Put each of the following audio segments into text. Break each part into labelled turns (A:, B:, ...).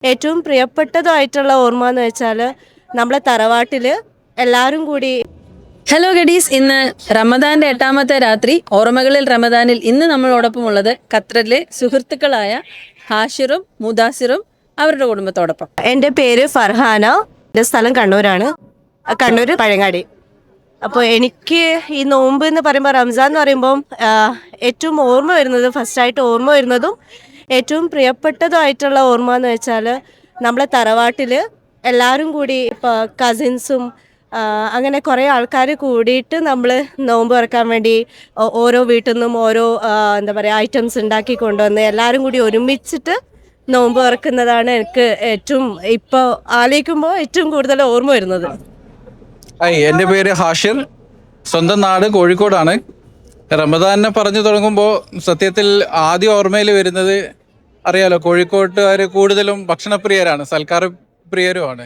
A: ഏറ്റവും പ്രിയപ്പെട്ടതായിട്ടുള്ള ഓർമ്മ എന്ന് വെച്ചാൽ നമ്മളെ തറവാട്ടിൽ എല്ലാവരും കൂടി.
B: ഹലോ ഗഡീസ്, ഇന്ന് റമദാന്റെ 8ാമത്തെ രാത്രി ഓർമ്മകളിൽ റമദാനിൽ ഇന്ന് നമ്മളോടൊപ്പം ഉള്ളത് ഖത്തറിലെ സുഹൃത്തുക്കളായ ഹാഷിറും മുദാസിറും അവരുടെ കുടുംബത്തോടൊപ്പം.
A: എൻ്റെ പേര് ഫർഹാന, എൻ്റെ സ്ഥലം കണ്ണൂരാണ്, കണ്ണൂർ പഴങ്ങാടി. അപ്പോൾ എനിക്ക് ഈ നോമ്പ് എന്ന് പറയുമ്പോൾ, റംസാൻ എന്ന് പറയുമ്പം ഏറ്റവും ഓർമ്മ വരുന്നത്, ഫസ്റ്റായിട്ട് ഓർമ്മ വരുന്നതും ഏറ്റവും പ്രിയപ്പെട്ടതായിട്ടുള്ള ഓർമ്മ എന്ന് വെച്ചാൽ നമ്മളെ തറവാട്ടിൽ എല്ലാവരും കൂടി, ഇപ്പോൾ കസിൻസും അങ്ങനെ കുറേ ആൾക്കാർ കൂടിയിട്ട് നമ്മൾ നോമ്പ് തുറക്കാൻ വേണ്ടി ഓരോ വീട്ടിൽ നിന്നും ഓരോ എന്താ പറയുക ഐറ്റംസ് ഉണ്ടാക്കി കൊണ്ടുവന്ന് എല്ലാവരും കൂടി ഒരുമിച്ചിട്ട് നോമ്പ് തുറക്കുന്നതാണ് എനിക്ക് ഏറ്റവും ഇപ്പോൾ ആലോചിക്കുമ്പോൾ ഏറ്റവും കൂടുതൽ ഓർമ്മ വരുന്നത്.
C: എൻ്റെ പേര് ഹാഷിർ, സ്വന്തം നാട് കോഴിക്കോടാണ്. റമദാനെ പറഞ്ഞു തുടങ്ങുമ്പോൾ സത്യത്തിൽ ആദ്യം ഓർമ്മയിൽ വരുന്നത്, അറിയാലോ, കോഴിക്കോട്ടുകാർ കൂടുതലും ഭക്ഷണപ്രിയരാണ്, സൽക്കാര പ്രിയരുമാണ്.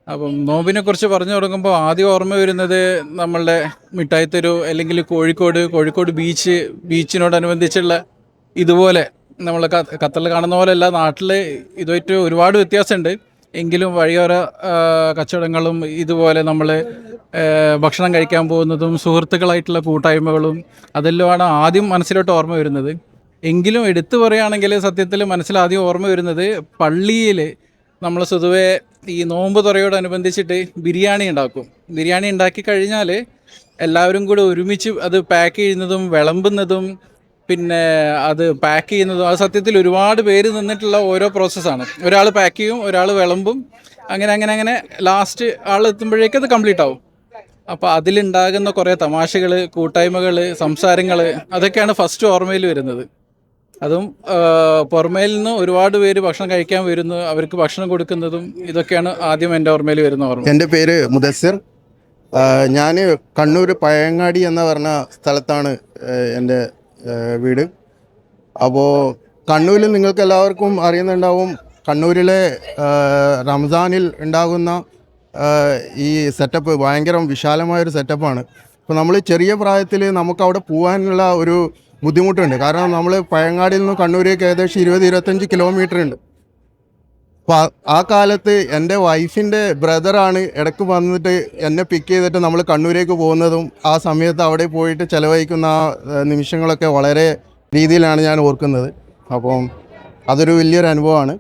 C: അപ്പം നോമ്പിനെ കുറിച്ച് പറഞ്ഞു തുടങ്ങുമ്പോൾ ആദ്യം ഓർമ്മ വരുന്നത് നമ്മളുടെ മിഠായിത്തെരു, അല്ലെങ്കിൽ കോഴിക്കോട് ബീച്ചിനോടനുബന്ധിച്ചുള്ള ഇതുപോലെ നമ്മൾ ഖത്തറിൽ കാണുന്ന പോലെയല്ല, നാട്ടിൽ ഇതുമായിട്ട് ഒരുപാട് വ്യത്യാസമുണ്ട്. എങ്കിലും വഴിയോര കച്ചവടങ്ങളും ഇതുപോലെ നമ്മൾ ഭക്ഷണം കഴിക്കാൻ പോകുന്നതും സുഹൃത്തുക്കളായിട്ടുള്ള കൂട്ടായ്മകളും അതെല്ലാമാണ് ആദ്യം മനസ്സിലോട്ട് ഓർമ്മ വരുന്നത്. എങ്കിലും എടുത്തു പറയുകയാണെങ്കിൽ സത്യത്തിൽ മനസ്സിലാദ്യം ഓർമ്മ വരുന്നത് പള്ളിയിൽ നമ്മൾ പൊതുവേ ഈ നോമ്പ് തുറയോടനുബന്ധിച്ചിട്ട് ബിരിയാണി ഉണ്ടാക്കും. ബിരിയാണി ഉണ്ടാക്കി കഴിഞ്ഞാൽ എല്ലാവരും കൂടെ ഒരുമിച്ച് അത് പാക്ക് ചെയ്യുന്നതും വിളമ്പുന്നതും പിന്നെ അത് പാക്ക് ചെയ്യുന്നതും, അത് സത്യത്തിൽ ഒരുപാട് പേര് നിന്നിട്ടുള്ള ഓരോ പ്രോസസ്സാണ്. ഒരാൾ പാക്ക് ചെയ്യും, ഒരാൾ വിളമ്പും, അങ്ങനെ ലാസ്റ്റ് ആൾ എത്തുമ്പോഴേക്കും അത് കംപ്ലീറ്റ് ആവും. അപ്പോൾ അതിലുണ്ടാകുന്ന കുറേ തമാശകൾ, കൂട്ടായ്മകൾ, സംസാരങ്ങൾ, അതൊക്കെയാണ് ഫസ്റ്റ് ഓർമ്മയിൽ വരുന്നത്. അതും പുറമേൽ നിന്ന് ഒരുപാട് പേര് ഭക്ഷണം കഴിക്കാൻ വരുന്നു, അവർക്ക് ഭക്ഷണം കൊടുക്കുന്നതും, ഇതൊക്കെയാണ് ആദ്യം എൻ്റെ ഓർമ്മയിൽ വരുന്ന ഓർമ്മ.
D: എൻ്റെ പേര് മുദസ്സിർ. ഞാൻ കണ്ണൂർ പഴയങ്ങാടി എന്ന് പറഞ്ഞ സ്ഥലത്താണ് എൻ്റെ വീട്. അപ്പോൾ കണ്ണൂരിൽ നിങ്ങൾക്ക് എല്ലാവർക്കും അറിയുന്നുണ്ടാവും, കണ്ണൂരിലെ റംസാനിൽ ഉണ്ടാകുന്ന ഈ സെറ്റപ്പ് ഭയങ്കര വിശാലമായൊരു സെറ്റപ്പാണ്. അപ്പോൾ നമ്മൾ ചെറിയ പ്രായത്തിൽ നമുക്കവിടെ പോകാനുള്ള ഒരു ബുദ്ധിമുട്ടുണ്ട്. കാരണം നമ്മൾ പഴയങ്ങാടിയിൽ നിന്ന് കണ്ണൂരേക്ക് ഏകദേശം 20-25 കിലോമീറ്റർ ഉണ്ട്. അപ്പോൾ ആ കാലത്ത് എൻ്റെ വൈഫിൻ്റെ ബ്രദറാണ് ഇടയ്ക്ക് വന്നിട്ട് എന്നെ പിക്ക് ചെയ്തിട്ട് നമ്മൾ കണ്ണൂരേക്ക് പോകുന്നതും ആ സമയത്ത് അവിടെ പോയിട്ട് ചിലവഴിക്കുന്ന ആ നിമിഷങ്ങളൊക്കെ വളരെ രീതിയിലാണ് ഞാൻ ഓർക്കുന്നത്. അപ്പം അതൊരു വലിയൊരു അനുഭവമാണ്.